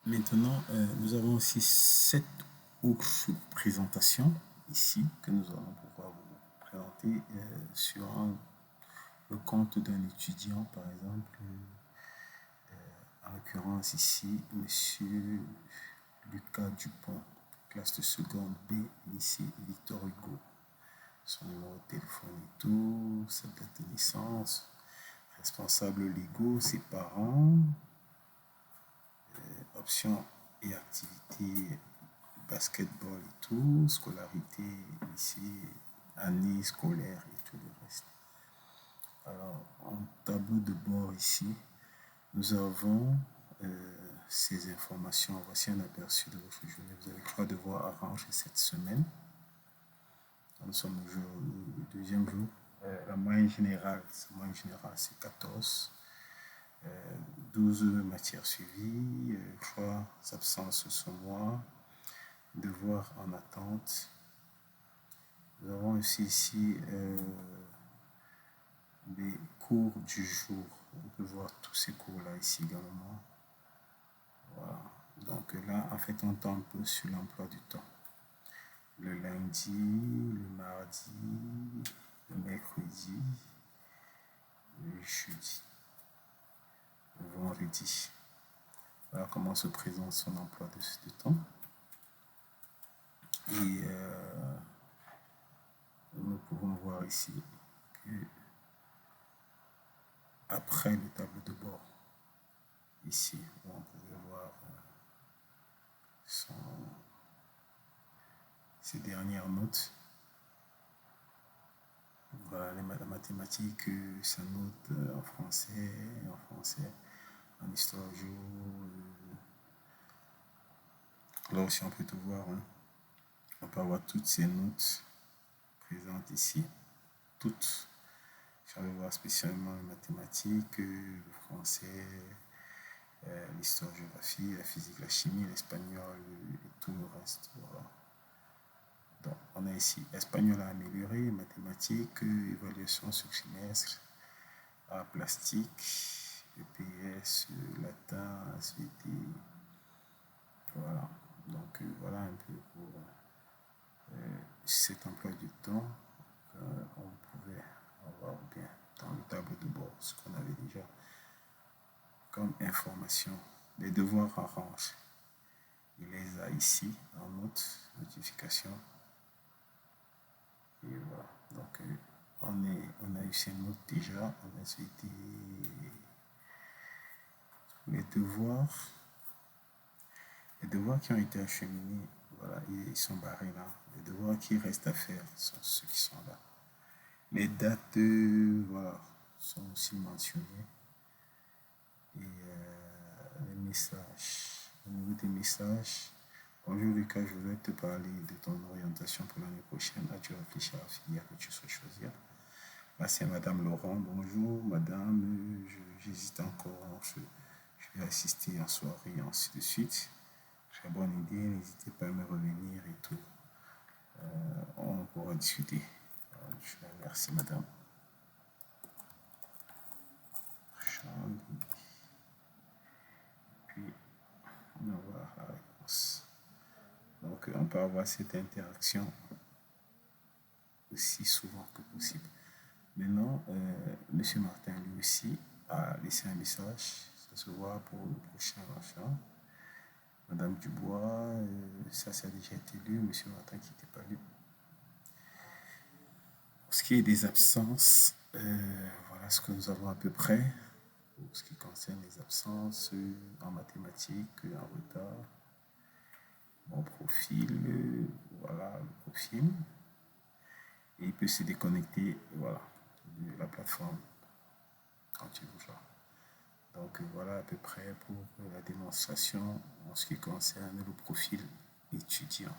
Maintenant, nous avons aussi 7 autres présentations ici que nous allons pouvoir vous présenter sur le compte d'un étudiant, par exemple, en l'occurrence ici, Monsieur Lucas Dupont, classe de seconde B, lycée Victor Hugo. Son numéro de téléphone et tout, sa date de naissance, responsables légaux, ses parents, options et activités, basketball et tout, scolarité, lycée, année scolaire et tout le reste. Alors, en tableau de bord ici, nous avons ces informations. Voici un aperçu de votre journée. Vous avez 3 devoirs à ranger cette semaine. Nous sommes le deuxième jour. La moyenne générale, c'est 14. 12 matières suivies, 3 absences ce mois, devoirs en attente. Nous avons aussi ici les cours du jour. On peut voir tous ces cours-là ici également. Voilà. Donc là, en fait, on tombe un peu sur l'emploi du temps. Le lundi, le mardi, le mercredi, le jeudi, le vendredi. Voilà comment se présente son emploi de temps. Et nous pouvons voir ici que après le tableau de bord, ici, où on pouvait voir ses dernières notes. Voilà, la mathématique, sa note en français, en histoire géo. Là aussi, on peut tout voir. Hein. On peut avoir toutes ces notes présentes ici. Toutes. Si on veut voir spécialement les mathématiques, le français, l'histoire, géographie, la physique, la chimie, l'espagnol et tout le reste. Voilà. Donc, on a ici espagnol à améliorer, mathématiques, évaluation sur trimestre, art plastique, EPS, latin, SVT. Voilà. Donc, voilà un peu pour cet emploi du temps. On pouvait avoir bien dans le tableau de bord ce qu'on avait déjà comme information. Les devoirs en range. Il les a ici en notification. Et voilà. Donc, on a eu ces notes déjà. On a souhaité les devoirs. Les devoirs qui ont été acheminés, voilà, ils sont barrés là. Les devoirs qui restent à faire sont ceux qui sont là. Les dates, voilà, sont aussi mentionnées. Et les messages. Au niveau des messages, bonjour Lucas, je voudrais te parler de ton orientation pour l'année prochaine. As-tu réfléchi à la filière que tu souhaites choisir? Là, c'est Madame Laurent. Bonjour, Madame, j'hésite encore. Je vais assister en soirée et ainsi de suite. Très bonne idée, n'hésitez pas à me revenir et tout. On pourra discuter. Merci, Madame. Puis, on va voir la réponse. Donc, on peut avoir cette interaction aussi souvent que possible. Maintenant, M. Martin, lui aussi, a laissé un message. Ça se voit pour le prochain achat. Madame Dubois, ça a déjà été lu. M. Martin qui n'était pas lu. Pour ce qui est des absences, voilà ce que nous avons à peu près. Pour ce qui concerne les absences en mathématiques, en retard. Mon profil, voilà le profil. Et il peut se déconnecter, voilà, de la plateforme quand il veut. Donc voilà à peu près pour la démonstration en ce qui concerne le profil étudiant.